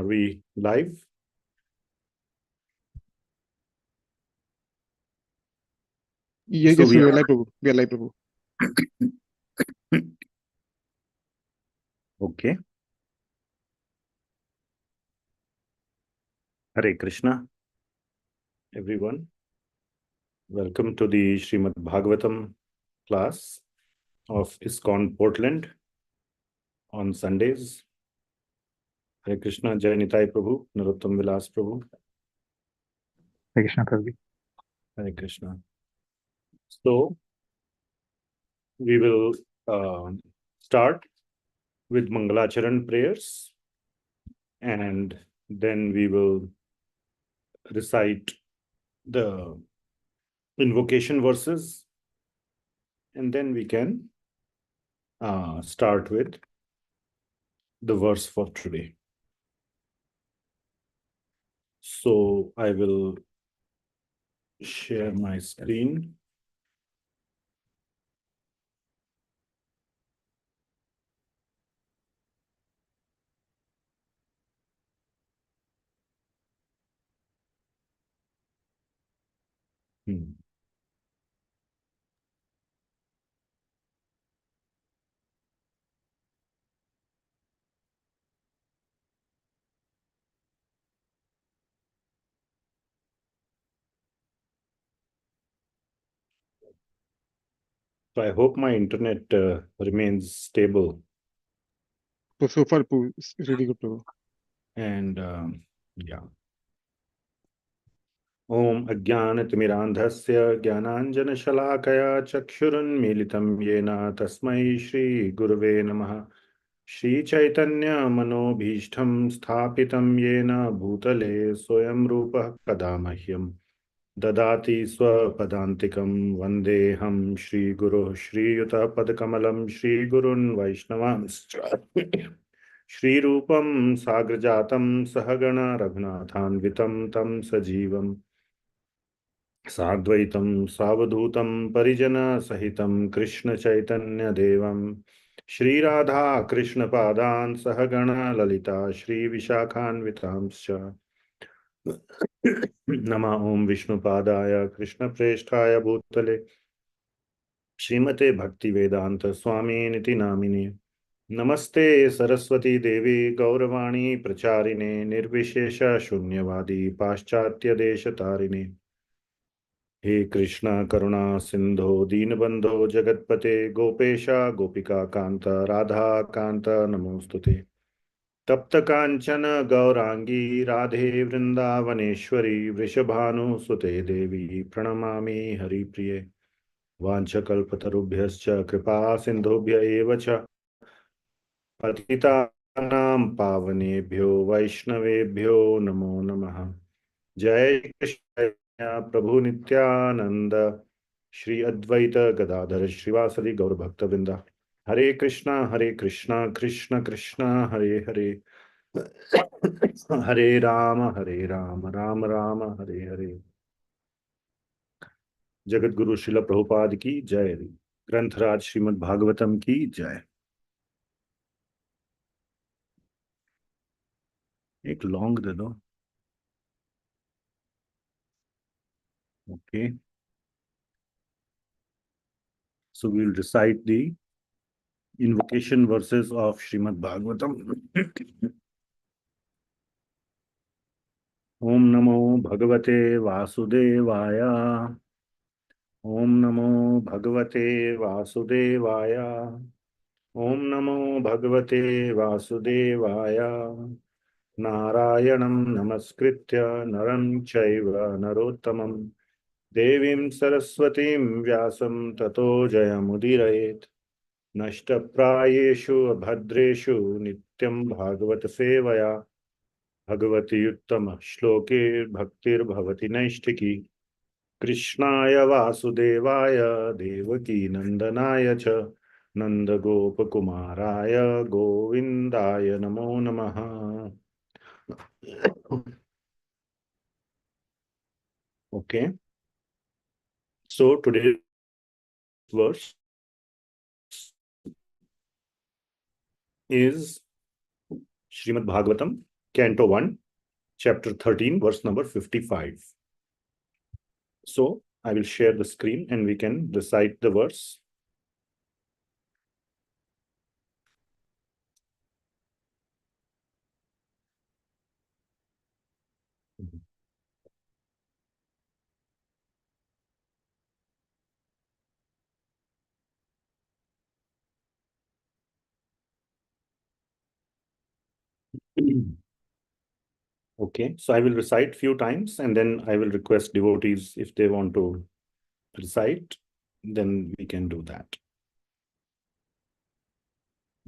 Are we live? Yes, So yes, we are live, Prabhu. We are live, Prabhu. Okay. Hare Krishna, everyone. Welcome to the Srimad Bhagavatam class of ISKCON Portland on Sundays. Hare Krishna, Jai Nitai Prabhu, Narottam Vilas Prabhu. Hare Krishna, Prabhu. Hare Krishna. So, we will start with Mangalacharan prayers, and then we will recite the invocation verses, and then we can start with the verse for today. So I will share my screen. So I hope my internet remains stable. So far, Prabhu, it's really good, Prabhu. And yeah. Om Ajnanatimirandhasya Jnananjanashalakaya Chakshurunmilitam Yena Tasmai Shri Gurave Namaha. Shri Chaitanya Manobhishtham Sthapitam Yena Bhutale Soyam Rupa Kadamahyam Dadati Swapadantikam Vandeham Shri Guru Shri Yuta Padkamalam Shri Gurun Vaishnavanscha Shri Rupam Sagrajatam Sahagana Raghunathanvitam Tam Sajivam Sadvaitam Savadhutam Parijana Sahitam Krishna Chaitanya Devam Shri Radha Krishna Padan Sahagana Lalita Shri Vishakhanvitamscha Nama Om Vishnupadaya Krishna Preshthaya Bhutale Srimate Bhaktivedanta Swami Niti Namine Namaste Saraswati Devi Gauravani Pracharine Nirvishesha Shunyavadi Paschatya Deshatarine हे कृष्णा करुणा सिंधो दीनबंधो जगतपते गोपेशा गोपिका कांत राधा कांत नमोस्तुते तप्त कांचन गौरांगी राधे वृंदावनेश्वरी वृषभानुसुते देवी प्रणमामि हरिप्रिये वाञ्छकल्पतरुभ्यश्च कृपा सिन्धुभ्य एव च पतितानां पावनेभ्यो वैष्णवेभ्यो नमो नमः जय कृष्ण प्रभु नित्यानंद श्री अद्वैत गदाधर श्रीवासदि गौर भक्तवृंदा हरे कृष्णा कृष्ण कृष्ण हरे हरे हरे राम राम राम हरे हरे। जगत गुरु श्रील प्रभुपाद की जय। ग्रंथराज श्रीमद् भागवतम की जय। एक लॉन्ग दे दो। Okay, so we'll recite the invocation verses of Srimad Bhagavatam. Om Namo Bhagavate Vasudevaya. Om Namo Bhagavate Vasudevaya. Om Namo Bhagavate Vasudevaya. Narayanam Namaskritya Naram Chaiva Narottamam Devim Saraswatim Vyasam Tato Jayamudirayet. नष्टप्रायेषु अभद्रेषु नित्यं भागवत सेवया भगवति उत्तम श्लोके भक्तिर्भवति नैष्ठिकी कृष्णाय वासुदेवाय देवकी नंदनाय च नंदगोपकुमाराय गोविंदाय नमो नमः। Okay, so today's verse is Srimad Bhagavatam Canto 1, Chapter 13, verse number 55. So I will share the screen and we can recite the verse. Okay, so I will recite few times and then I will request devotees if they want to recite, then we can do that.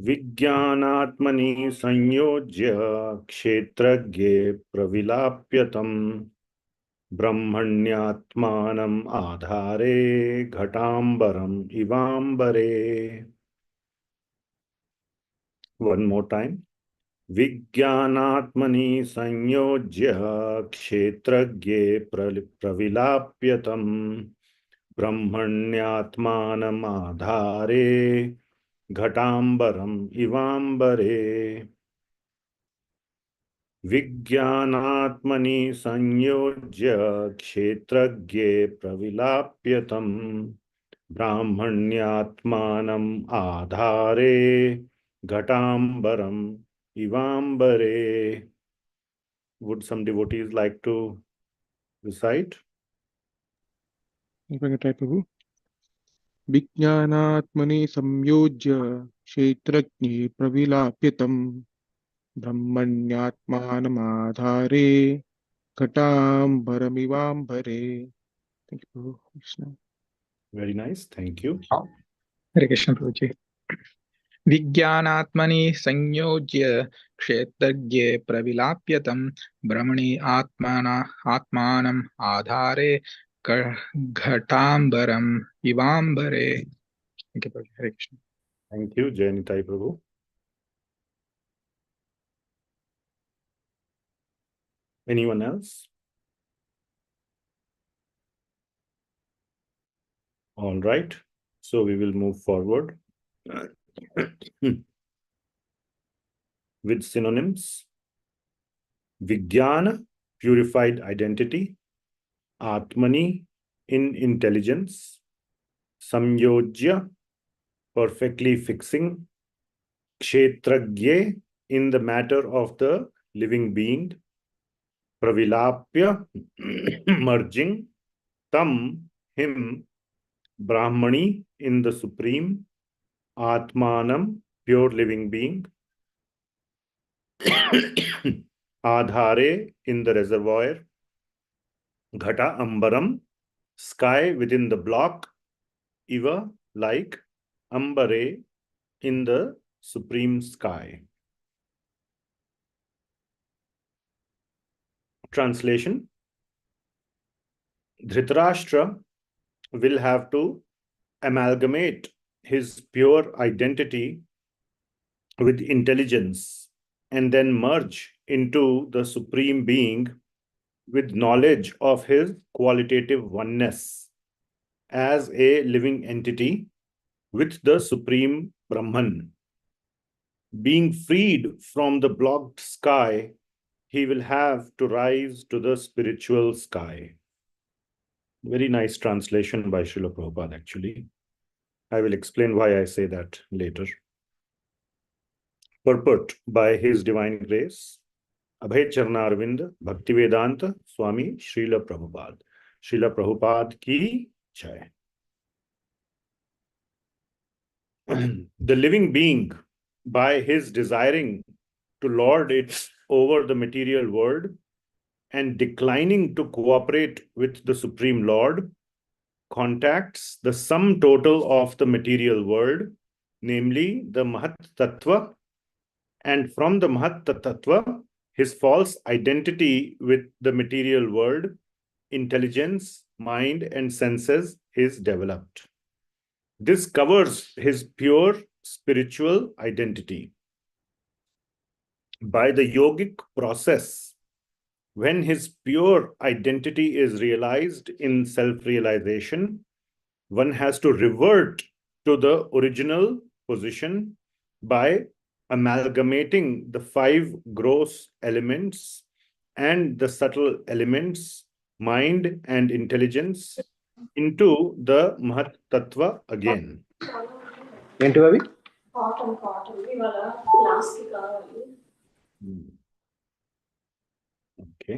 विज्ञानात्मनि संयोज्य क्षेत्रज्ञे प्रविलाप्यतम् ब्रह्मण्यात्मानम् आधारे घटांबरम् इवांबरे. One more time. विज्ञानात्मनि संयोज्य क्षेत्रज्ञे प्रविलाप्यतम् ब्रह्मण्यात्मानम् आधारे घटांबरम् इवांबरे. विज्ञानात्मनि संयोज्य क्षेत्रज्ञे प्रविलाप्यतम् ब्राह्मण्यात्मानम् आधारे घटांबरम् इवांबरे. Would some devotees like to recite? Prabhu. विज्ञानात्मनि संयोज्य क्षेत्रज्ञे प्रविलाप्यतम् ब्रह्मण्यात्मानमाधारे घटांबरमिवांबरे. Thank you, Prabhu. Krishna. Very nice, thank you. हरे कृष्ण प्रभु जी। विज्ञानात्मनि संयोज्य क्षेत्रज्ञे प्रविलाप्यतं ब्रह्मणि आत्मानम् आधारे घटांबरम् इवांबरे। हरे Krishna. Thank you, Jayanitai Prabhu. Anyone else? All right, so we will move forward with synonyms. Vijnana, purified identity. Atmani, in intelligence. Samyojya, perfectly fixing. Kshetragye, in the matter of the living being. Pravilapya, merging. Tam, him. Brahmani, in the supreme. Atmanam, pure living being. Adhare, in the reservoir. Ghata ambaram, sky within the block. Iva, like. Ambare, in the supreme sky. Translation. Dhritarashtra will have to amalgamate his pure identity with intelligence and then merge into the supreme being with knowledge of his qualitative oneness as a living entity with the supreme Brahman. Being freed from the blocked sky, he will have to rise to the spiritual sky. Very nice translation by Srila Prabhupada, actually. I will explain why I say that later. Purport by His Divine Grace, Abhay Charnarvind, Bhaktivedanta, Swami Srila Prabhupada. Srila Prabhupada ki jai. The living being, by his desiring to lord it over the material world and declining to cooperate with the Supreme Lord, contacts the sum total of the material world, namely the Mahat Tattva, and from the Mahat Tattva, his false identity with the material world, intelligence, mind, and senses is developed. This covers his pure spiritual identity. By the yogic process, when his pure identity is realized in self-realization, one has to revert to the original position by amalgamating the 5 gross elements and the subtle elements, mind and intelligence, into the Mahat Tattva again. ఏంటి అవి? Okay.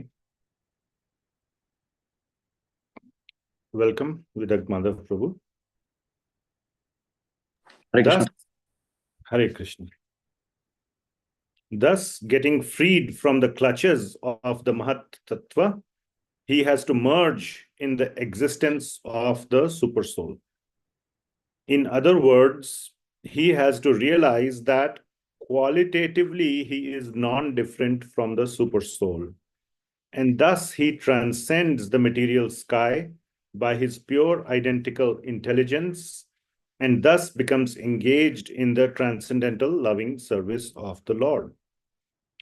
Welcome, Vidag Madhav Prabhu. Hare Krishna. Thus, Hare Krishna. Thus, getting freed from the clutches of the Mahat Tattva, he has to merge in the existence of the Supersoul. In other words, he has to realize that qualitatively he is non-different from the Supersoul. And thus he transcends the material sky by his pure identical intelligence, and thus becomes engaged in the transcendental loving service of the Lord.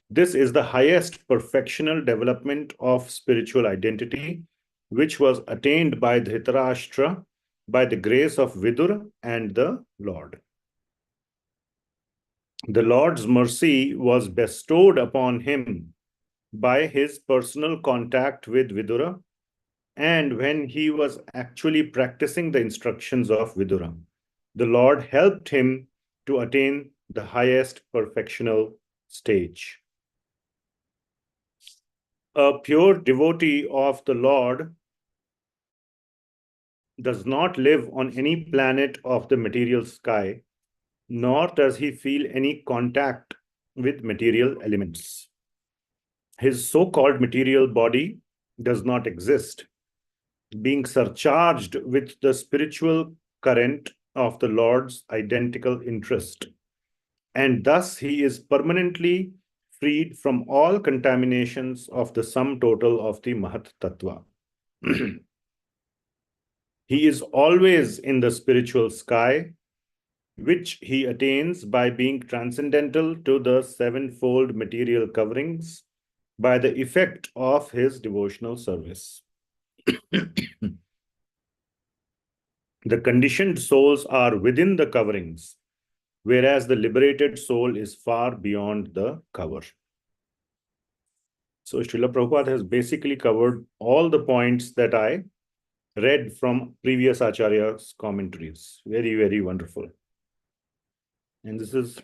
This is the highest perfectional development of spiritual identity, which was attained by Dhritarashtra by the grace of Vidura and the Lord. The Lord's mercy was bestowed upon him by his personal contact with Vidura, and when he was actually practicing the instructions of Vidura, the Lord helped him to attain the highest perfectional stage. A pure devotee of the Lord does not live on any planet of the material sky, nor does he feel any contact with material elements. His so-called material body does not exist, being surcharged with the spiritual current of the Lord's identical interest. And thus he is permanently freed from all contaminations of the sum total of the Mahat Tattva. He is always in the spiritual sky, which he attains by being transcendental to the sevenfold material coverings by the effect of his devotional service. The conditioned souls are within the coverings, whereas the liberated soul is far beyond the cover. So Srila Prabhupada has basically covered all the points that I read from previous Acharya's commentaries. Very, very wonderful. And this is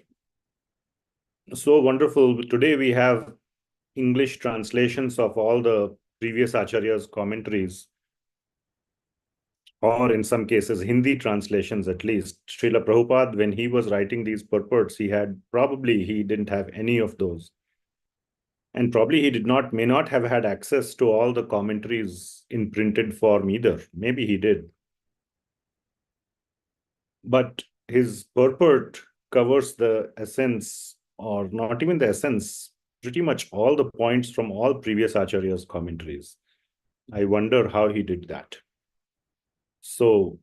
so wonderful. Today we have English translations of all the previous Acharya's commentaries, or in some cases, Hindi translations at least. Srila Prabhupada, when he was writing these purports, he didn't have any of those. And probably he may not have had access to all the commentaries in printed form either. Maybe he did. But his purport covers the essence, or not even the essence, pretty much all the points from all previous Acharya's commentaries. I wonder how he did that. So,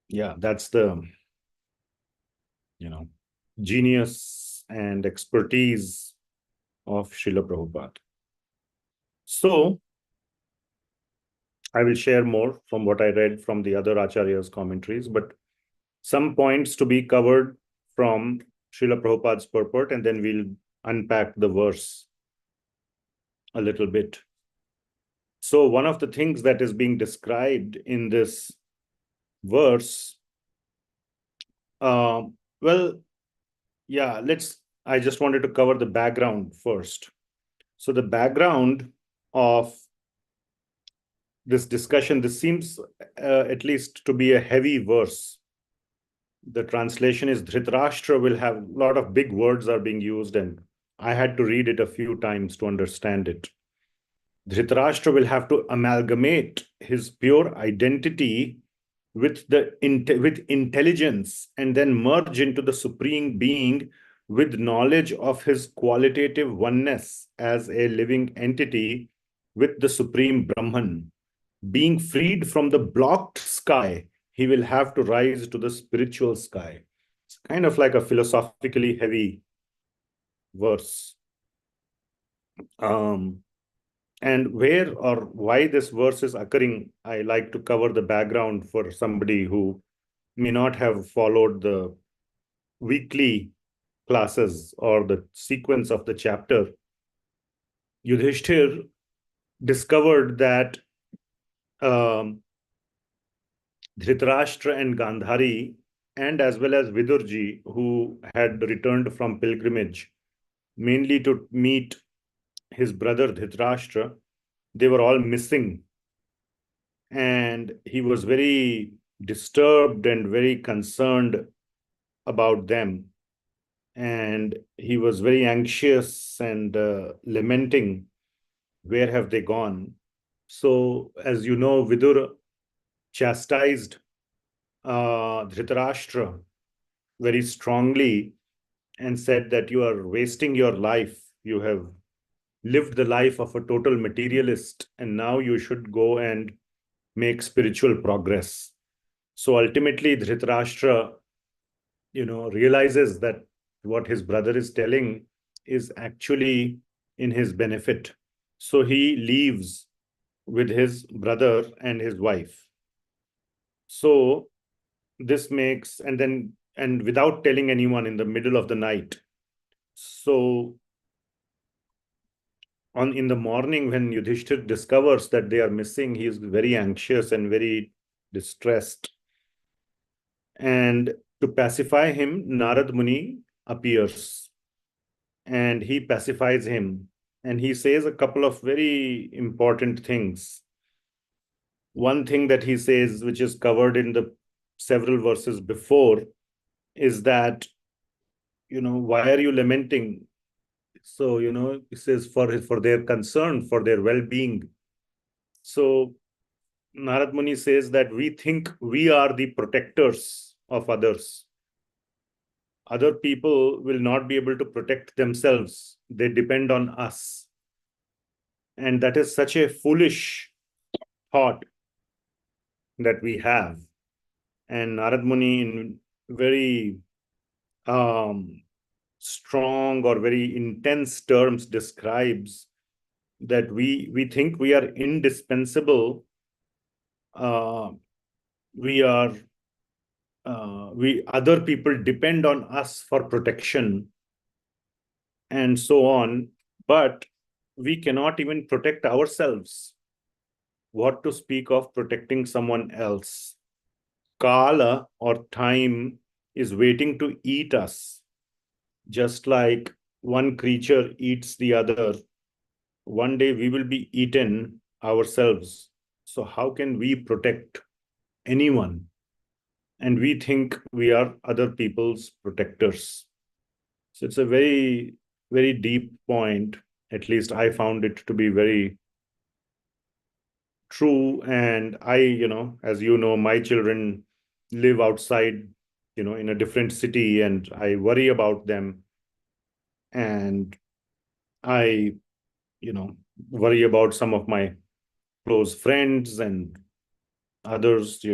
yeah, that's the, genius and expertise of Srila Prabhupada. So, I will share more from what I read from the other Acharya's commentaries, but some points to be covered from Srila Prabhupada's purport, and then we'll unpack the verse a little bit. So one of the things that is being described in this verse, I just wanted to cover the background first. So the background of this discussion, this seems at least to be a heavy verse. The translation is Dhritarashtra will have a lot of big words are being used, and I had to read it a few times to understand it. Dhritarashtra will have to amalgamate his pure identity with intelligence, and then merge into the Supreme Being with knowledge of his qualitative oneness as a living entity with the Supreme Brahman. Being freed from the blocked sky, he will have to rise to the spiritual sky. It's kind of like a philosophically heavy verse. And where or why this verse is occurring, I like to cover the background for somebody who may not have followed the weekly classes or the sequence of the chapter, Yudhishthir discovered that Dhritarashtra and Gandhari, and as well as Vidurji, who had returned from pilgrimage, mainly to meet his brother Dhritarashtra, they were all missing. And he was very disturbed and very concerned about them. And he was very anxious and lamenting, where have they gone? So, as you know, Vidur chastised Dhritarashtra very strongly and said that you are wasting your life. You have lived the life of a total materialist, and now you should go and make spiritual progress. So ultimately, Dhritarashtra, realizes that what his brother is telling is actually in his benefit. So he leaves with his brother and his wife. So this makes, and without telling anyone, in the middle of the night. So in the morning, when Yudhishthir discovers that they are missing, he is very anxious and very distressed. And to pacify him, Narad Muni appears and he pacifies him. And he says a couple of very important things. One thing that he says, which is covered in the several verses before, is that, why are you lamenting? So, he says for their concern, for their well-being. So Narad Muni says that we think we are the protectors of others. Other people will not be able to protect themselves. They depend on us. And that is such a foolish thought that we have. And Narad Muni, in very strong or very intense terms, describes that we think we are indispensable. Other people depend on us for protection and so on, but we cannot even protect ourselves. What to speak of protecting someone else? Kala, or time, is waiting to eat us. Just like one creature eats the other, one day we will be eaten ourselves. So how can we protect anyone? And we think we are other people's protectors. So it's a very, very deep point. At least I found it to be very true. And as you know, my children live outside, in a different city, and I worry about them. And I, worry about some of my close friends and others,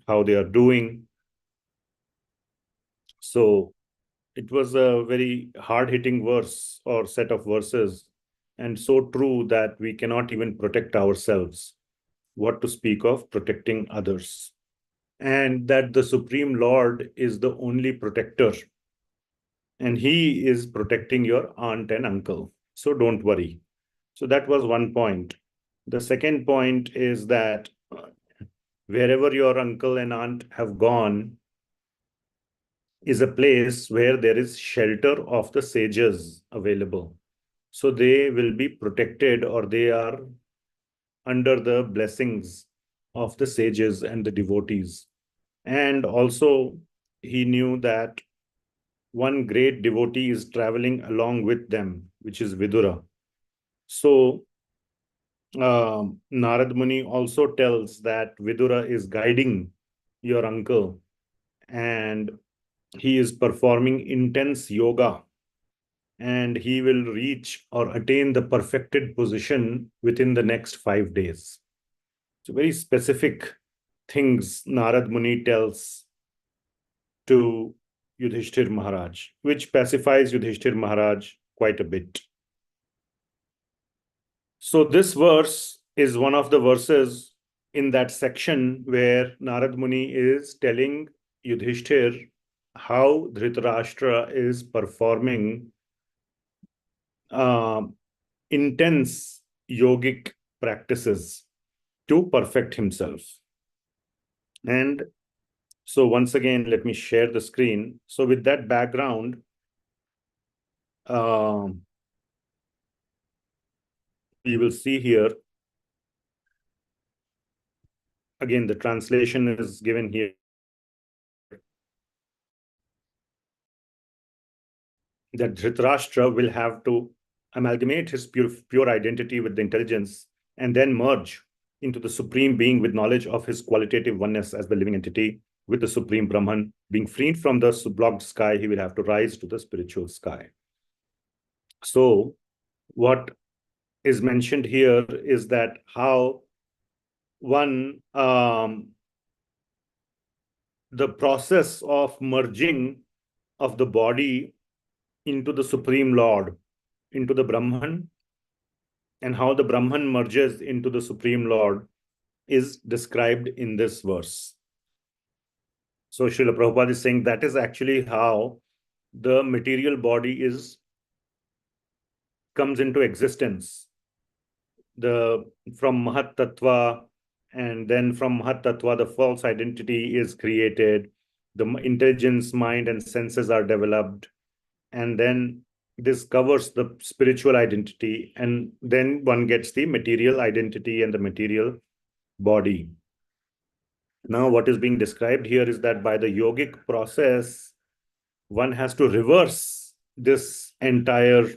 how they are doing. So it was a very hard-hitting verse or set of verses, and so true that we cannot even protect ourselves. What to speak of protecting others? And that the Supreme Lord is the only protector, and he is protecting your aunt and uncle. So don't worry. So that was one point. The second point is that wherever your uncle and aunt have gone is a place where there is shelter of the sages available. So they will be protected, or they are under the blessings of the sages and the devotees. And also, he knew that one great devotee is traveling along with them, which is Vidura. So Narad Muni also tells that Vidura is guiding your uncle, and he is performing intense yoga, and he will reach or attain the perfected position within the next 5 days. So very specific things Narad Muni tells to Yudhishthir Maharaj, which pacifies Yudhishthir Maharaj quite a bit. So this verse is one of the verses in that section where Narad Muni is telling Yudhishthir how Dhritarashtra is performing intense yogic practices to perfect himself. And so once again, let me share the screen. So with that background, we will see here, again, the translation is given here. That Dhritarashtra will have to amalgamate his pure identity with the intelligence and then merge into the Supreme Being with knowledge of his qualitative oneness as the living entity with the Supreme Brahman. Being freed from the blocked sky, he will have to rise to the spiritual sky. So what is mentioned here is that how one, the process of merging of the body into the Supreme Lord, into the Brahman, and how the Brahman merges into the Supreme Lord is described in this verse. So Srila Prabhupada is saying that is actually how the material body comes into existence. From Mahat Tattva, and then from Mahat Tattva, the false identity is created. The intelligence, mind, and senses are developed. And then this covers the spiritual identity, and then one gets the material identity and the material body. Now, what is being described here is that by the yogic process, one has to reverse this entire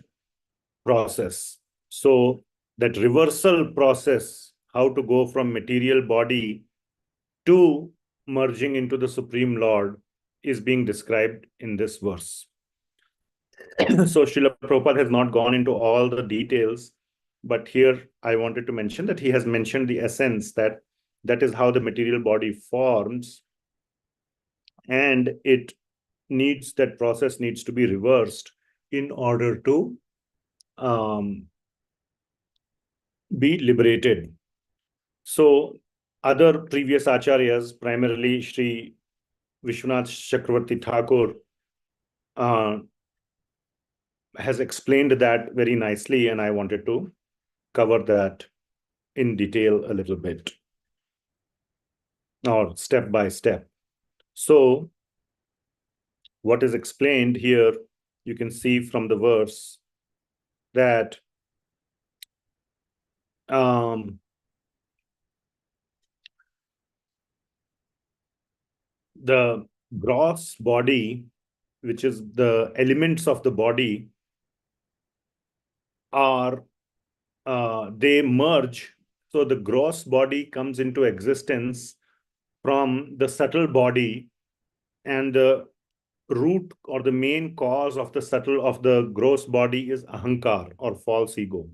process. So that reversal process, how to go from material body to merging into the Supreme Lord, is being described in this verse. So Srila Prabhupada has not gone into all the details, but here I wanted to mention that he has mentioned the essence that is how the material body forms, and that process needs to be reversed in order to be liberated. So other previous acharyas, primarily Sri Vishwanath Chakravarti Thakur, has explained that very nicely, and I wanted to cover that in detail a little bit, or step by step. So what is explained here, you can see from the verse that the gross body, which is the elements of the body, are they merge. So the gross body comes into existence from the subtle body, and the root or the main cause of the gross body is ahankar, or false ego.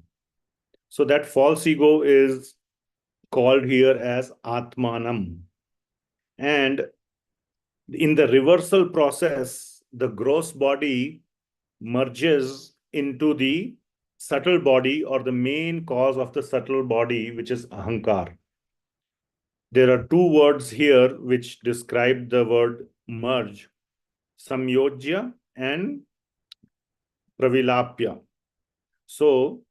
So that false ego is called here as atmanam. And in the reversal process, the gross body merges into the subtle body, or the main cause of the subtle body, which is ahankar. There are two words here which describe the word merge: samyojya and pravilapya. So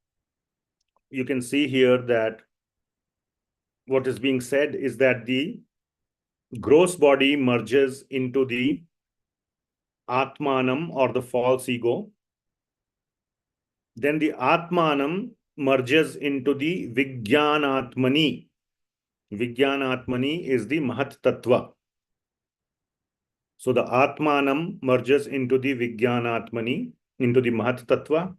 you can see here that what is being said is that the gross body merges into the atmanam, or the false ego. Then the atmanam merges into the vijnanatmani. Vijnanatmani is the mahat tattva. So the atmanam merges into the vijnanatmani, into the mahat tattva.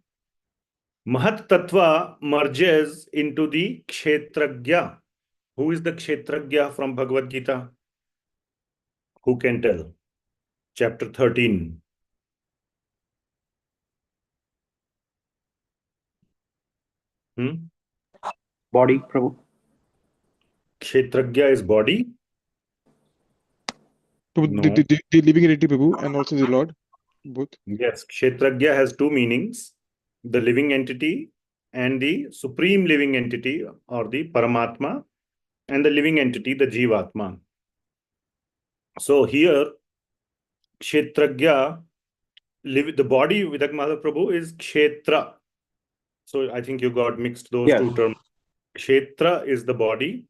Mahat tattva merges into the kshetragya. Who is the kshetragya from Bhagavad Gita? Who can tell? Chapter 13. Body, Prabhu. Kshetragya is body. Prabhu, No. the living entity, Prabhu, and also the Lord, both. Yes, Kshetragya has two meanings: the living entity and the supreme living entity, or the Paramatma, and the living entity, the Jivatma. So here, Kshetragya, the body, Vidagmadha Prabhu, is Kshetra. So I think you got mixed those Yes. two terms. Kshetra is the body.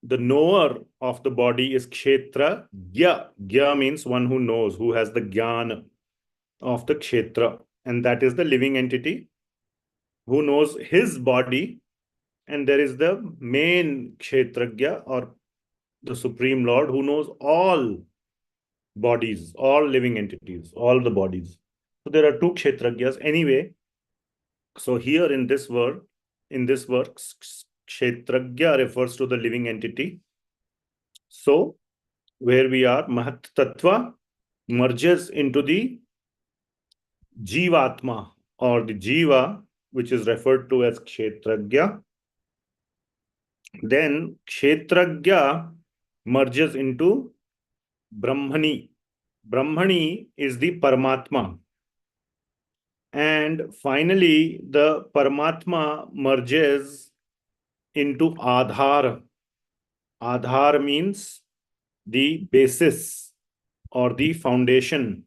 The knower of the body is Kshetra. Gya means one who knows, who has the Gyan of the Kshetra. And that is the living entity who knows his body. And there is the main Kshetragya, or the Supreme Lord, who knows all bodies, all living entities, all the bodies. So there are two Kshetragyas anyway. So here in this work, Kshetragya refers to the living entity. So where we are, Mahat Tattva merges into the Jivatma, or the Jiva, which is referred to as Kshetragya. Then Kshetragya merges into Brahmani. Brahmani is the Paramatma. And finally, the Paramatma merges into Adhar. Adhar means the basis or the foundation.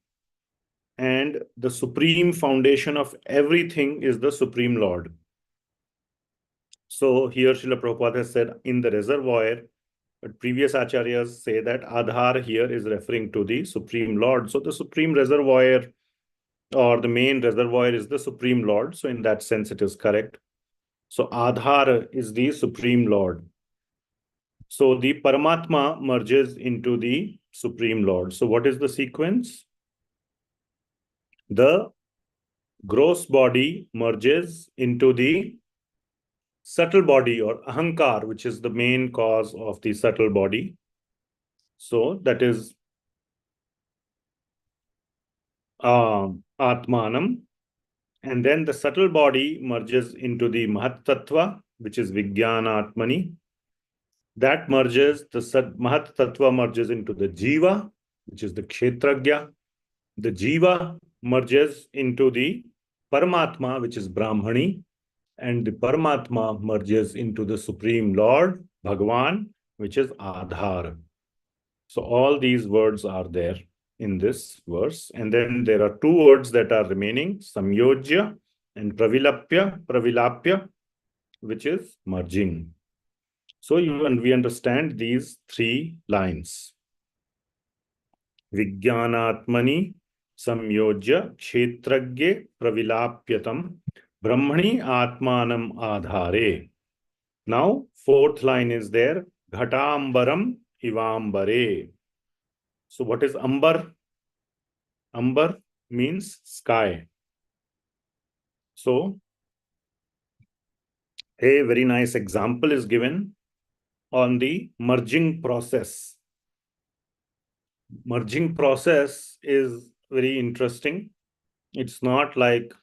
And the supreme foundation of everything is the Supreme Lord. So here Srila Prabhupada has said in the reservoir, but previous acharyas say that Adhar here is referring to the Supreme Lord. So the Supreme Reservoir, or the main reservoir, is the Supreme Lord. So in that sense, it is correct. So Adhar is the Supreme Lord. So the Paramatma merges into the Supreme Lord. So what is the sequence? The gross body merges into the subtle body, or Ahankar, which is the main cause of the subtle body. So that is Atmanam. And then the subtle body merges into the Mahat Tattva, which is Vijnana Atmani. That merges, the Mahat Tattva merges into the Jiva, which is the Kshetragya. The Jiva merges into the Paramatma, which is Brahmani. And the Paramatma merges into the Supreme Lord, Bhagavan, which is Adhar. So all these words are there in this verse. And then there are two words that are remaining, Samyojya and Pravilapya, which is merging. So we understand these three lines. Vijnanatmani Samyojya Kshetragye Pravilapyatam Brahmani Atmanam Adhare. Now, fourth line is there, Ghatambaram Ivambare. So what is Ambar? Ambar means sky. So a very nice example is given on the merging process. Merging process is very interesting. It's not like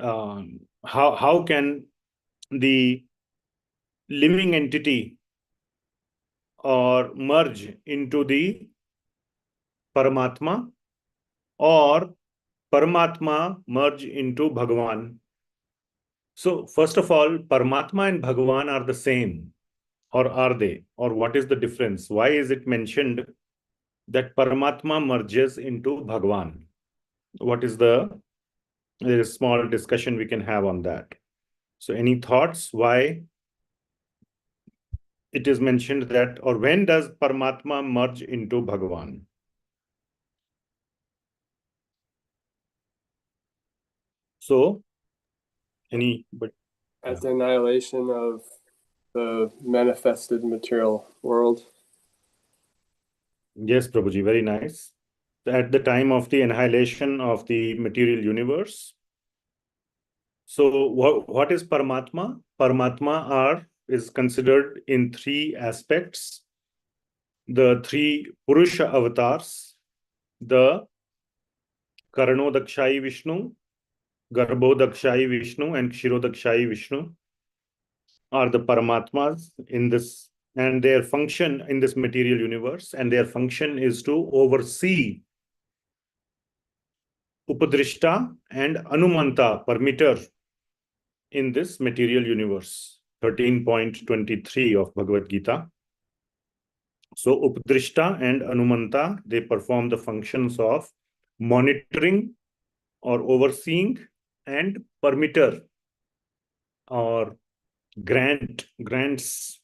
how can the living entity or merge into the Paramatma, or Paramatma merge into Bhagavan. So first of all, Paramatma and Bhagavan are the same, or are they? Or what is the difference? Why is it mentioned that Paramatma merges into Bhagavan? What is there is a small discussion we can have on that. So any thoughts why it is mentioned that, or when does Paramatma merge into Bhagavan? So but at the annihilation of the manifested material world. Yes, Prabhuji, very nice. At the time of the annihilation of the material universe. So what is Paramatma? Paramatma is considered in three aspects. The three Purusha avatars, the Karanodakshai Vishnu, Garbhodakshai Vishnu, and Kshirodakshai Vishnu are the Paramatmas in this, and their function in this material universe, and their function is to oversee Upadrishta and Anumanta, permitter, in this material universe. 13.23 of Bhagavad Gita. So Updrishta and Anumanta, they perform the functions of monitoring or overseeing, and permitter or grants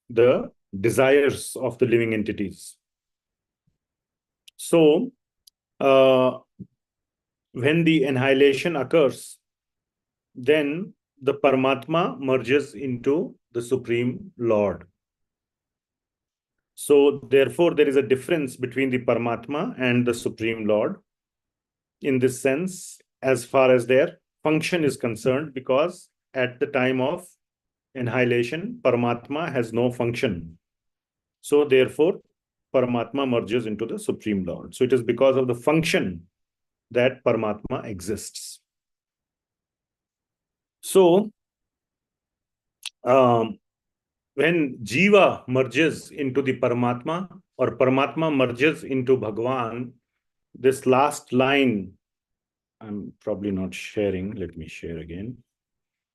the desires of the living entities. So when the annihilation occurs, then the Paramatma merges into the Supreme Lord. So therefore, there is a difference between the Paramatma and the Supreme Lord in this sense, as far as their function is concerned, because at the time of annihilation, Paramatma has no function. So therefore, Paramatma merges into the Supreme Lord. So it is because of the function that Paramatma exists. So when Jiva merges into the Paramatma, or Paramatma merges into Bhagavan, this last line, I'm probably not sharing. Let me share again.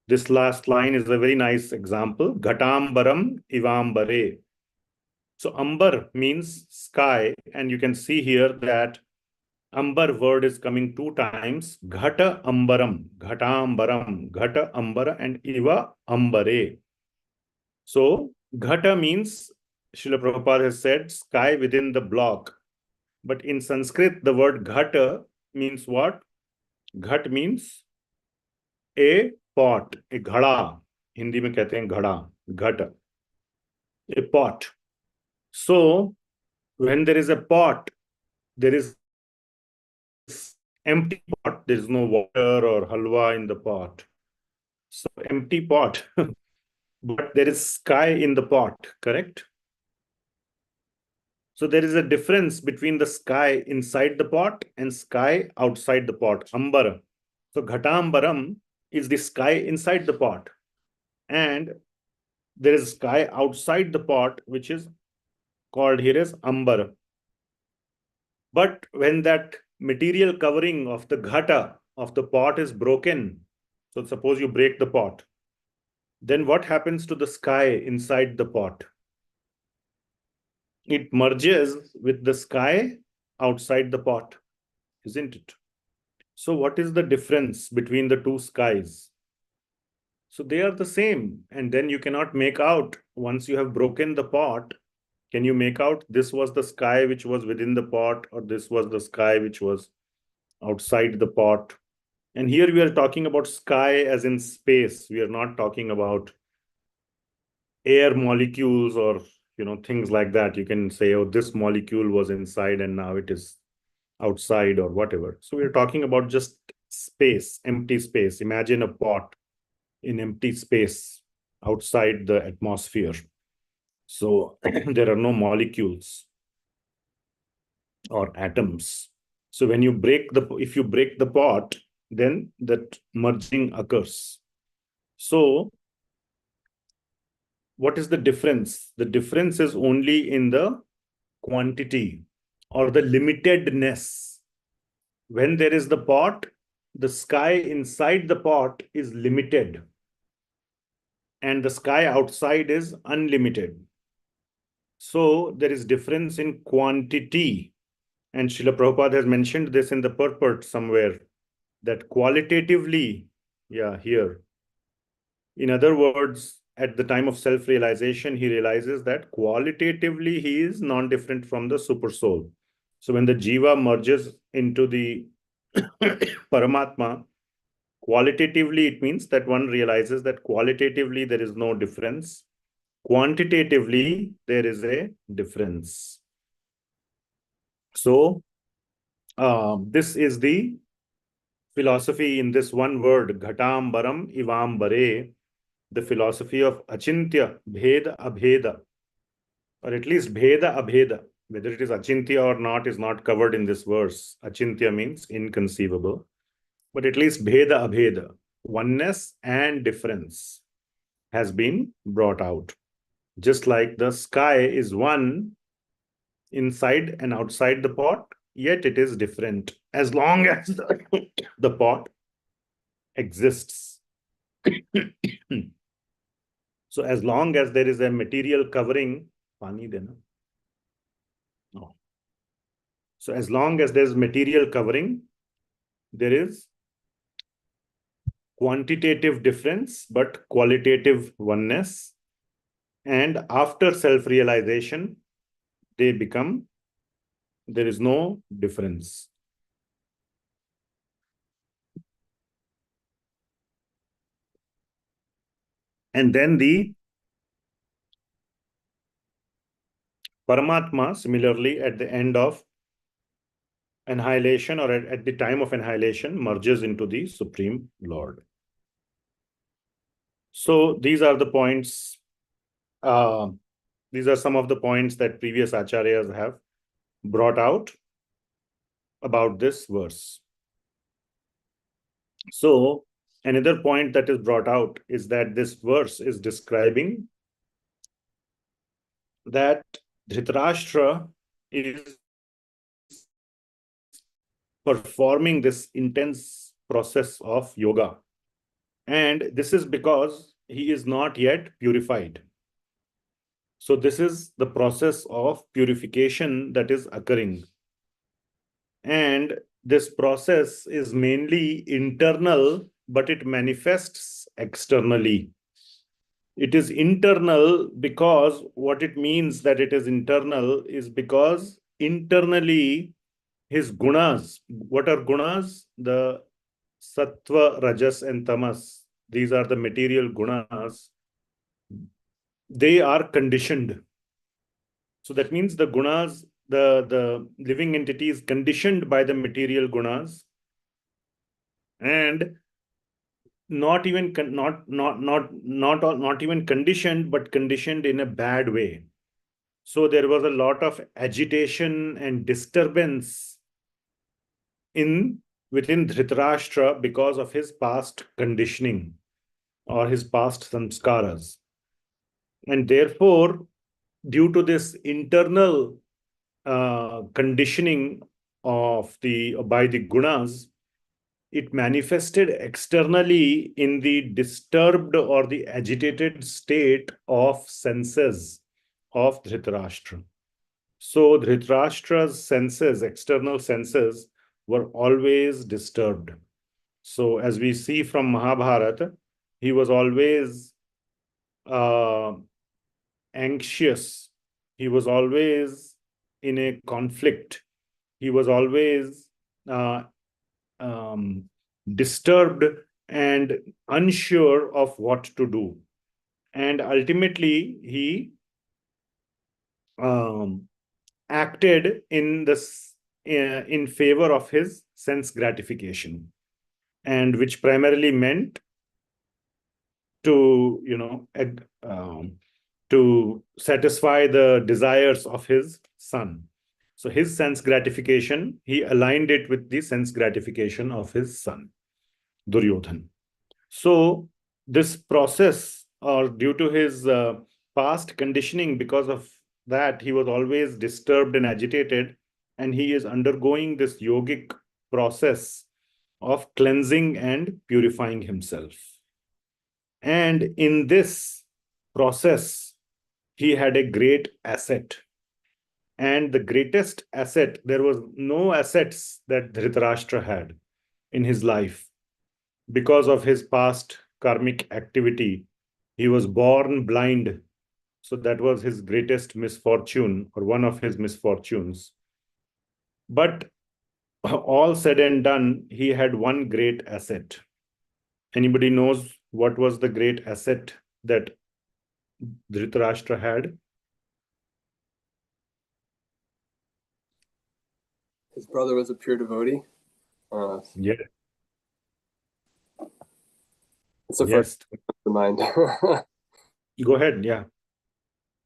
This last line is a very nice example. Ghatambaram ivambare. So Ambar means sky, and you can see here that Ambar word is coming 2 times. Ghata ambaram, ghatambaram, ghata ambara, and iva ambare. So Ghata means, Srila Prabhupada has said, sky within the block. But in Sanskrit, the word Ghata means what? Ghat means a pot, a ghada. Hindi में कहते हैं घड़ा, घट, a pot. So when there is a pot, there is empty pot. There is no water or halwa in the pot. So empty pot, but there is sky in the pot, correct? So there is a difference between the sky inside the pot and sky outside the pot. Ambara. So Ghatambaram is the sky inside the pot. And there is sky outside the pot, which is called here as Ambara. But when that material covering of the ghata of the pot is broken, so suppose you break the pot, then what happens to the sky inside the pot? It merges with the sky outside the pot, isn't it? So what is the difference between the two skies? So they are the same. And then you cannot make out, once you have broken the pot, can you make out this was the sky which was within the pot, or this was the sky which was outside the pot? And here we are talking about sky as in space. We are not talking about air molecules or things like that. You can say, oh, this molecule was inside and now it is outside or whatever. So we're talking about just space, empty space. Imagine a pot in empty space outside the atmosphere. So there are no molecules or atoms. So when you if you break the pot, then that merging occurs. So what is the difference? The difference is only in the quantity or the limitedness. When there is the pot, the sky inside the pot is limited, and the sky outside is unlimited. So there is difference in quantity. And Srila Prabhupada has mentioned this in the purport somewhere, that qualitatively, here. In other words, at the time of self-realization, he realizes that qualitatively he is non-different from the super soul. So when the jiva merges into the Paramatma, qualitatively it means that one realizes that qualitatively there is no difference. Quantitatively, there is a difference. So this is the philosophy in this one word, Ghatambaram Ivambare, the philosophy of Achintya, Bheda, Abheda, or at least Bheda, Abheda. Whether it is Achintya or not is not covered in this verse. Achintya means inconceivable. But at least Bheda, Abheda, oneness and difference, has been brought out. Just like the sky is one inside and outside the pot, yet it is different as long as the pot exists. So as long as there is a material covering, pani dena. So as long as there's material covering, there is quantitative difference, but qualitative oneness. And after self-realization, there is no difference. And then the Paramatma, similarly, at the end of annihilation, or at the time of annihilation, merges into the Supreme Lord. So these are the points. These are some of the points that previous acharyas have brought out about this verse. So another point that is brought out is that this verse is describing that Dhritarashtra is performing this intense process of yoga. And this is because he is not yet purified. So this is the process of purification that is occurring. And this process is mainly internal, but it manifests externally. It is internal because what it means that it is internal is because internally his gunas, what are gunas? The sattva, rajas, and tamas. These are the material gunas. They are conditioned. So that means the gunas, the living entity is conditioned by the material gunas, and not even conditioned, but conditioned in a bad way. So there was a lot of agitation and disturbance within Dhritarashtra because of his past conditioning or his past samskaras. And therefore, due to this internal conditioning by the gunas, it manifested externally in the disturbed or the agitated state of senses of Dhritarashtra. So Dhritarashtra's senses, external senses, were always disturbed. So as we see from Mahabharata, he was always anxious. He was always in a conflict. He was always disturbed and unsure of what to do. And ultimately, he acted in favor of his sense gratification, and which primarily meant to, to satisfy the desires of his son. So his sense gratification, he aligned it with the sense gratification of his son, Duryodhan. So this process, or due to his past conditioning, because of that, he was always disturbed and agitated, and he is undergoing this yogic process of cleansing and purifying himself. And in this process, he had a great asset. And the greatest asset, there was no assets that Dhritarashtra had in his life. Because of his past karmic activity, he was born blind. So that was his greatest misfortune, or one of his misfortunes. But all said and done, he had one great asset. Anybody knows what was the great asset that Dhritarashtra had? His brother was a pure devotee. Yeah. It's the Yes. first in mind. Go ahead. Yeah.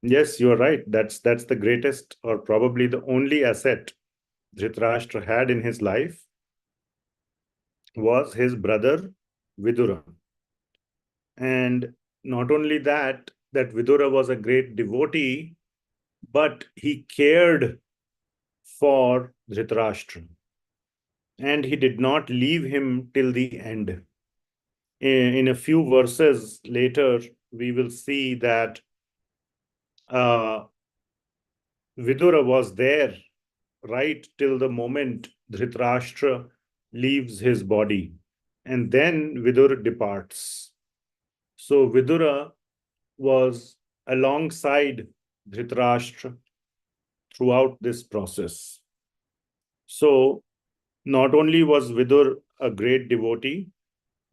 Yes, you're right. That's the greatest, or probably the only asset Dhritarashtra had in his life, was his brother Vidura. And not only that Vidura was a great devotee, but he cared for Dhritarashtra. And he did not leave him till the end. In a few verses later, we will see that Vidura was there right till the moment Dhritarashtra leaves his body, and then Vidura departs. So Vidura was alongside Dhritarashtra throughout this process. So not only was Vidur a great devotee,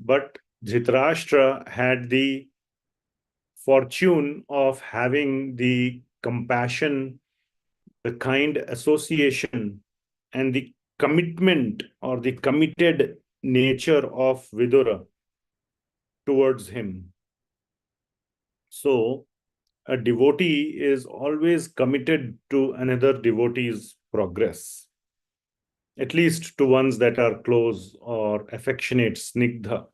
but Dhritarashtra had the fortune of having the compassion, the kind association, and the commitment or the committed nature of Vidura towards him. So a devotee is always committed to another devotee's progress, at least to ones that are close or affectionate, snigdha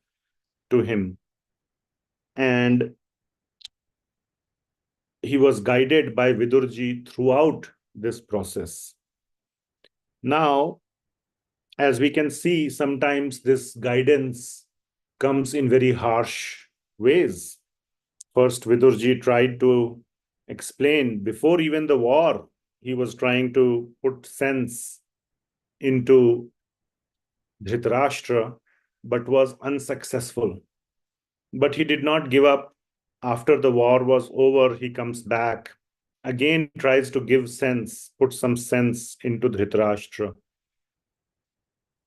to him. And he was guided by Vidurji throughout this process. Now, as we can see, sometimes this guidance comes in very harsh ways. First, Vidurji tried to explain, before even the war, he was trying to put sense into Dhritarashtra, but was unsuccessful. But he did not give up. After the war was over, he comes back, again tries to give sense, put some sense into Dhritarashtra.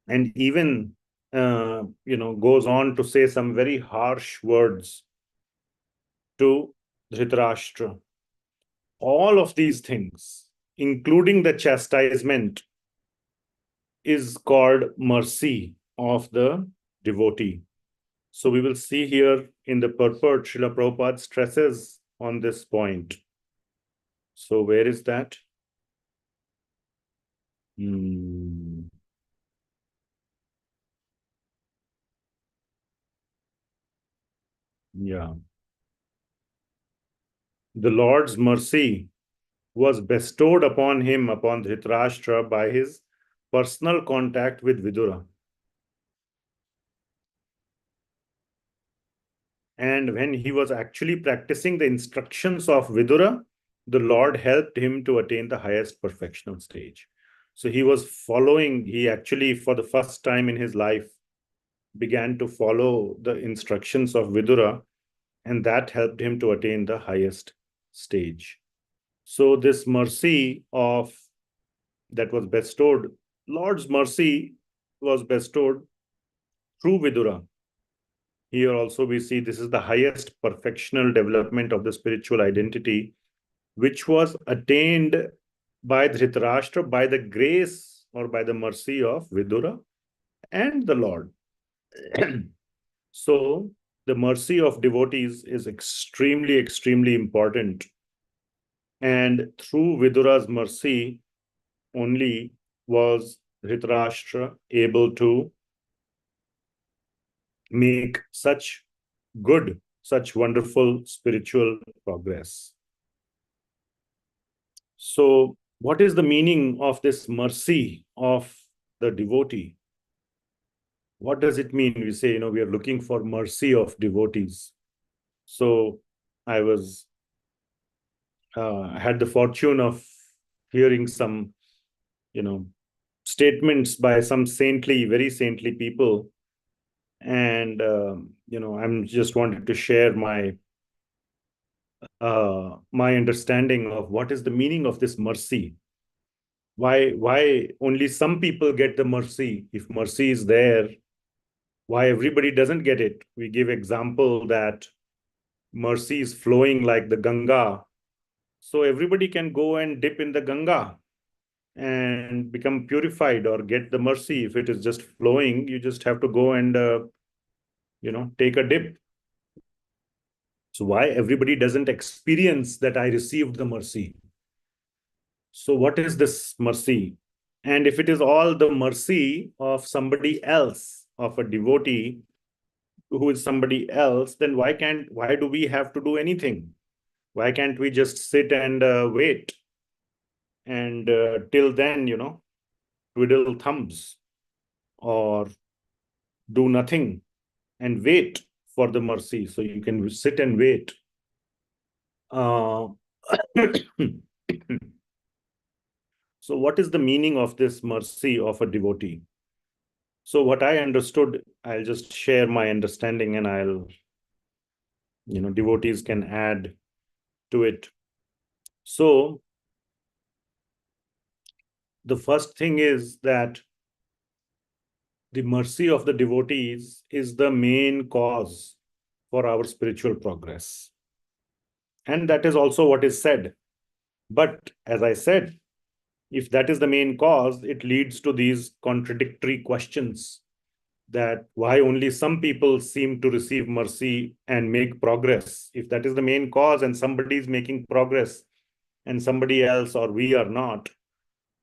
And even, goes on to say some very harsh words to Dhritarashtra. All of these things, including the chastisement, is called mercy of the devotee. So we will see here in the purport, Srila Prabhupada stresses on this point. So where is that? Yeah. The Lord's mercy was bestowed upon him, upon Dhritarashtra, by his personal contact with Vidura. And when he was actually practicing the instructions of Vidura, the Lord helped him to attain the highest perfectional stage. So he was following, he actually, for the first time in his life, began to follow the instructions of Vidura, and that helped him to attain the highest stage. So this mercy that was bestowed, Lord's mercy was bestowed through Vidura. Here also we see this is the highest perfectional development of the spiritual identity, which was attained by Dhritarashtra by the grace or by the mercy of Vidura and the Lord. So the mercy of devotees is extremely, extremely important. And through Vidura's mercy only was Dhritarashtra able to make such good, such wonderful spiritual progress. So what is the meaning of this mercy of the devotee? What does it mean? We say, we are looking for mercy of devotees. So I had the fortune of hearing some, statements by some very saintly people. And, I'm just wanted to share my understanding of what is the meaning of this mercy. Why only some people get the mercy? If mercy is there, why everybody doesn't get it? We give example that mercy is flowing like the Ganga. So everybody can go and dip in the Ganga and become purified or get the mercy. If it is just flowing, you just have to go and, take a dip. So why everybody doesn't experience that I received the mercy? So what is this mercy? And if it is all the mercy of somebody else, of a devotee who is somebody else, then why do we have to do anything? Why can't we just sit and wait? And till then, twiddle thumbs or do nothing and wait for the mercy. So you can sit and wait. So what is the meaning of this mercy of a devotee? So what I understood, I'll just share my understanding, and devotees can add to it. So the first thing is that the mercy of the devotees is the main cause for our spiritual progress. And that is also what is said. But as I said, if that is the main cause, it leads to these contradictory questions, that why only some people seem to receive mercy and make progress. If that is the main cause and somebody is making progress and somebody else or we are not,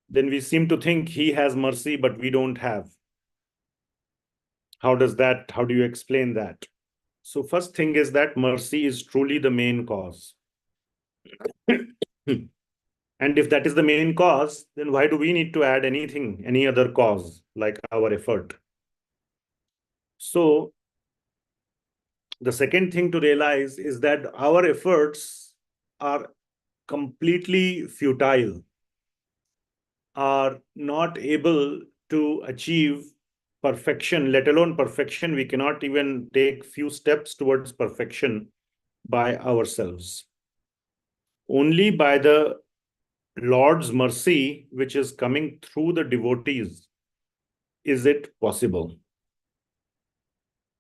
then we seem to think he has mercy, but we don't have. How do you explain that? So first thing is that mercy is truly the main cause. And if that is the main cause, then why do we need to add anything, any other cause, like our effort? So the second thing to realize is that our efforts are completely futile, are not able to achieve perfection, let alone perfection. We cannot even take few steps towards perfection by ourselves. Only by the Lord's mercy, which is coming through the devotees, is it possible.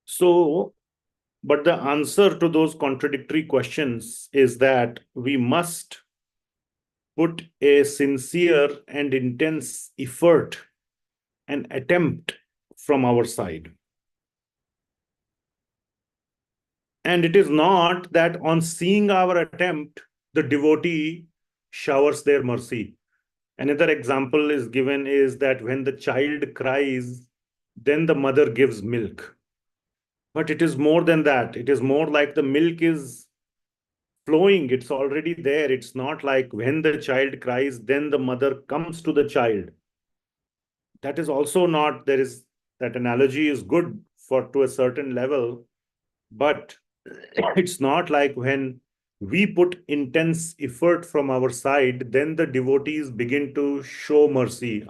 So, but the answer to those contradictory questions is that we must put a sincere and intense effort and attempt from our side. And it is not that on seeing our attempt, the devotee showers their mercy. Another example is given is that when the child cries, then the mother gives milk. But it is more than that. It is more like the milk is flowing. It's already there. It's not like when the child cries, then the mother comes to the child. That is also not, that analogy is good to a certain level, but it's not like when we put intense effort from our side, then the devotees begin to show mercy.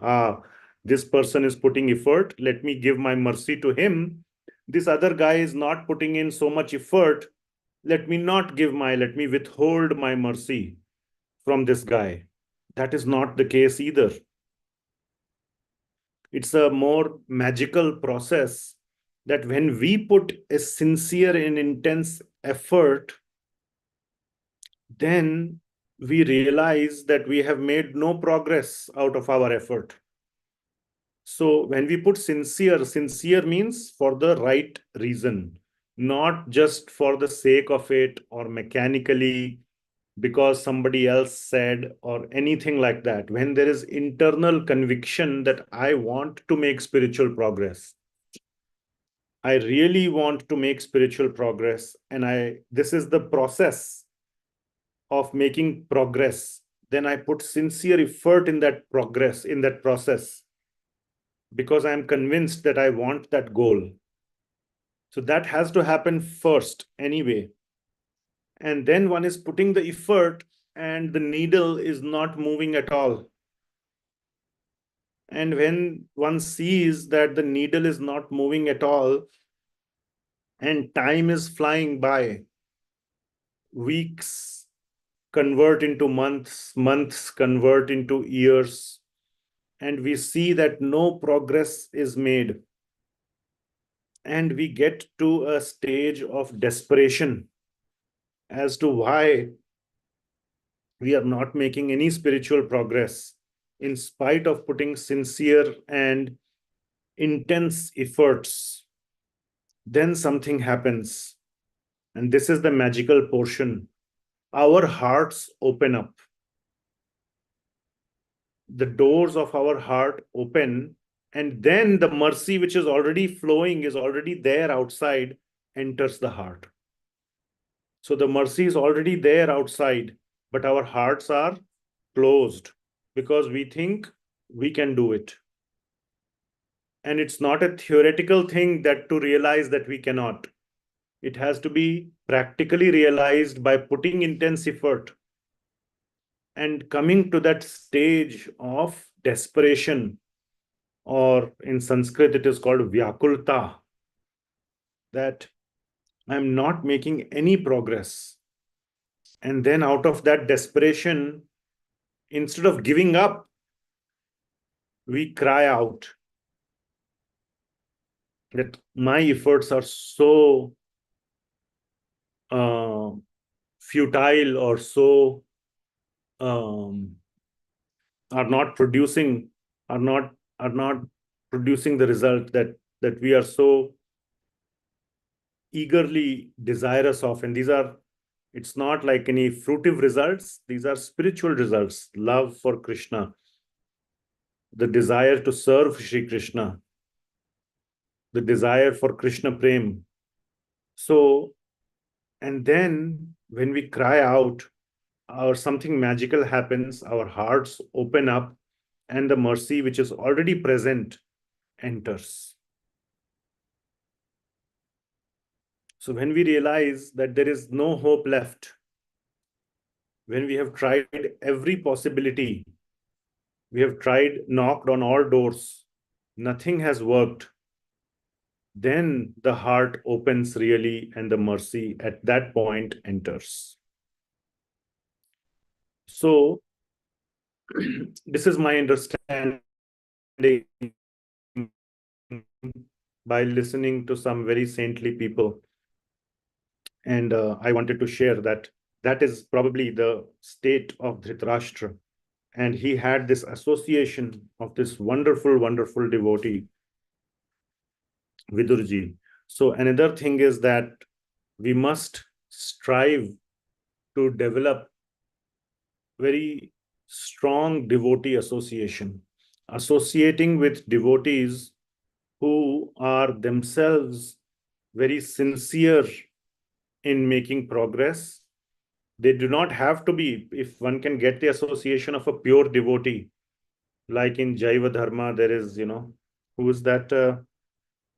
This person is putting effort, let me give my mercy to him. This other guy is not putting in so much effort, let me withhold my mercy from this guy. That is not the case either. It's a more magical process that when we put a sincere and intense effort, then we realize that we have made no progress out of our effort. So when we put sincere means for the right reason, not just for the sake of it or mechanically because somebody else said or anything like that. When there is internal conviction that I want to make spiritual progress, I really want to make spiritual progress, and this is the process of making progress, then I put sincere effort in that process, because I'm convinced that I want that goal. So that has to happen first anyway. And then one is putting the effort and the needle is not moving at all. And when one sees that the needle is not moving at all and time is flying by, weeks convert into months, months convert into years, and we see that no progress is made. And we get to a stage of desperation as to why we are not making any spiritual progress in spite of putting sincere and intense efforts. Then something happens. And this is the magical portion. Our hearts open up. The doors of our heart open, and then the mercy which is already flowing, is already there outside, enters the heart. So the mercy is already there outside, but our hearts are closed because we think we can do it. And it's not a theoretical thing that to realize that we cannot. It has to be practically realized by putting intense effort. and coming to that stage of desperation, or in Sanskrit it is called vyakulta, that I'm not making any progress. And then out of that desperation, instead of giving up, we cry out that my efforts are so futile, or so are not producing the result that we are so eagerly desirous of. And it's not like any fruitive results. These are spiritual results: love for Krishna, the desire to serve Shri Krishna, the desire for Krishna Prem. So, and then when we cry out, something magical happens, our hearts open up, and the mercy which is already present enters. So when we realize that there is no hope left, when we have tried every possibility, we have knocked on all doors, nothing has worked, then the heart opens really, and the mercy at that point enters. So this is my understanding by listening to some very saintly people. And I wanted to share that is probably the state of Dhritarashtra. And he had this association of this wonderful, wonderful devotee, Vidurji. So another thing is that we must strive to develop very strong devotee association, associating with devotees who are themselves very sincere in making progress. They do not have to be, if one can get the association of a pure devotee, like in Jaiva Dharma, there is, who is that?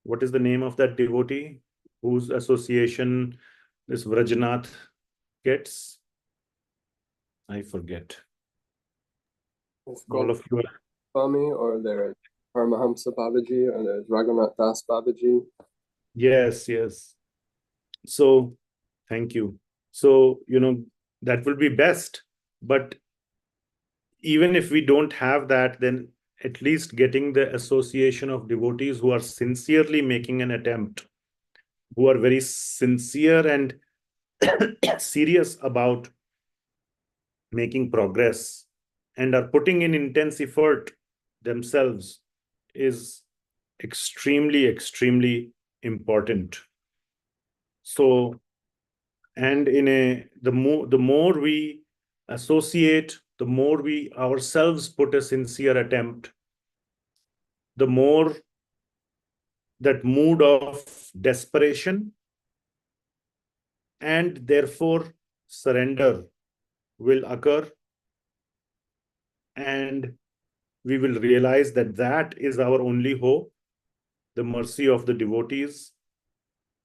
What is the name of that devotee whose association this Vrajanath gets? I forget. It's All called of you. Swami, or there's Paramahamsa Babaji, or there's Raghunath Das Babaji. Yes, yes. So, thank you. So, that will be best. But even if we don't have that, then at least getting the association of devotees who are sincerely making an attempt, who are very sincere and serious about making progress, and are putting in intense effort themselves, is extremely, extremely important. So, and the more we associate, the more we ourselves put a sincere attempt, the more that mood of desperation and therefore surrender will occur, and we will realize that that is our only hope, the mercy of the devotees,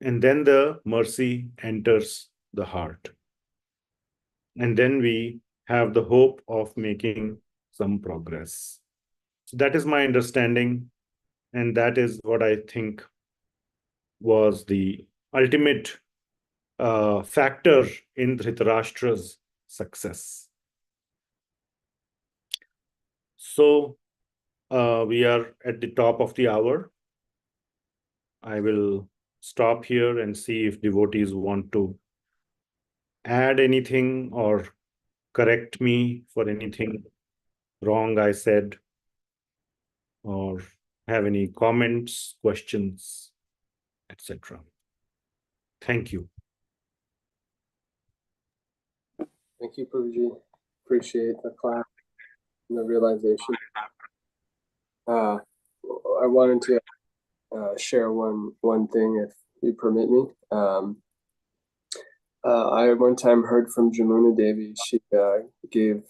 and then the mercy enters the heart. And then we have the hope of making some progress. So that is my understanding, and that is what I think was the ultimate factor in Dhritarashtra's success. So we are at the top of the hour. I will stop here and see if devotees want to add anything or correct me for anything wrong I said, or have any comments, questions, etc. Thank you. Thank you, Prabhuji. Appreciate the class and the realization. I wanted to share one thing, if you permit me. I one time heard from Jamuna Devi. She gave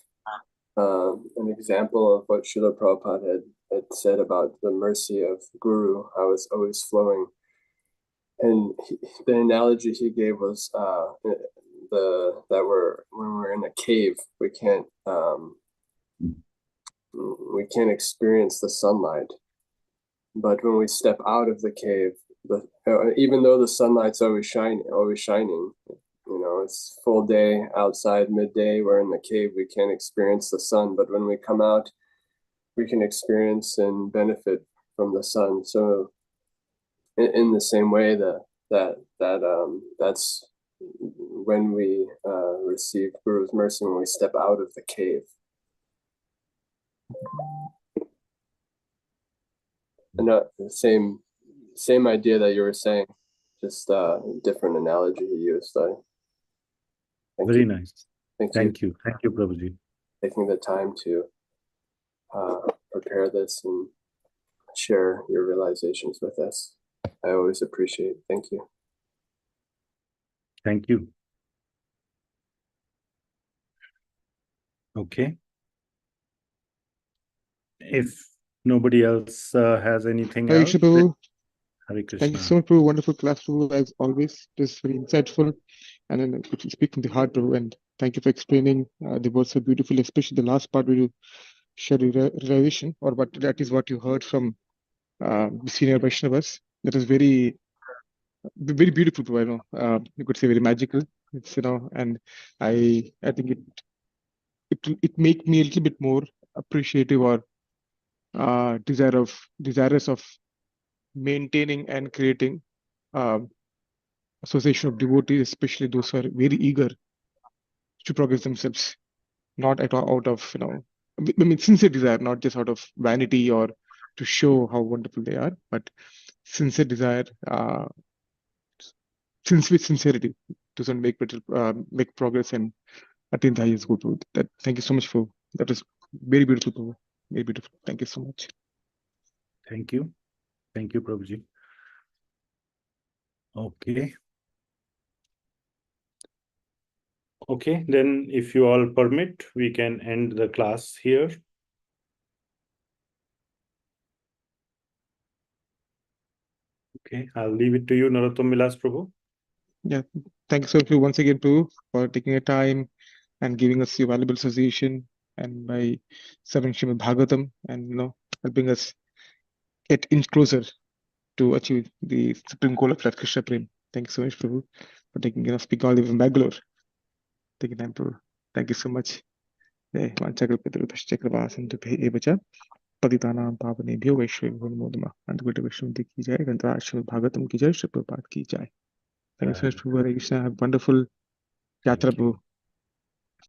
an example of what Srila Prabhupada had said about the mercy of Guru, how it's always flowing. And the analogy he gave was when we're in a cave, we can't experience the sunlight. But when we step out of the cave, even though the sunlight's always shining, it's full day outside, midday, we're in the cave, we can't experience the sun. But when we come out, we can experience and benefit from the sun. So in the same way that's when we receive Guru's mercy, when we step out of the cave. And the same idea that you were saying, just different analogy he used. Very nice. Thank you. Thank you, Prabhuji. Taking the time to prepare this and share your realizations with us. I always appreciate it. Thank you. Thank you. Okay. If nobody else has anything Hare else, Krishna, Prabhu. Hare Thank you Krishna. so much, Prabhu. Wonderful class, Prabhu, as always. Just very insightful and then good to speak from the heart, Prabhu. And thank you for explaining the words so beautifully, especially the last part where you shared your realization, or what that is what you heard from the senior Vaishnavas. That is very, very beautiful, Prabhu. I know you could say very magical. It's and I think it make me a little bit more appreciative or desirous of maintaining and creating association of devotees, especially those who are very eager to progress themselves, not at all out of I mean sincere desire, not just out of vanity or to show how wonderful they are, but sincere desire, with sincerity to make progress and attain the highest good. That thank you so much for that is very beautiful, Prabhu. Very beautiful. Thank you so much. Thank you. Thank you, Prabhuji. Okay. Okay, then if you all permit, we can end the class here. Okay, I'll leave it to you, Narottam Vilas Prabhu. Yeah, thank you so much once again, Prabhu, for taking your time and giving us your valuable association and by serving Srimad Bhagavatam and helping us get inch closer to achieve the supreme goal of Lord Krishna Prem. Thank you so much, Prabhu, for taking speak all the way from Bangalore. Taking time, Prabhu. Thank you so much. Jai Vanchakalpatarupaschakravasantubhye पतितानां पावनेभ्यो वैष्णवेभ्यो नमो नमः अनंत वैष्णव की जय ग्रंथराज श्रीमद् भागवतम की जय श्री प्रभुपाद की जय. Thank you so much, Prabhu. Hare Krishna. Have a wonderful yatra, Thank you. Prabhu.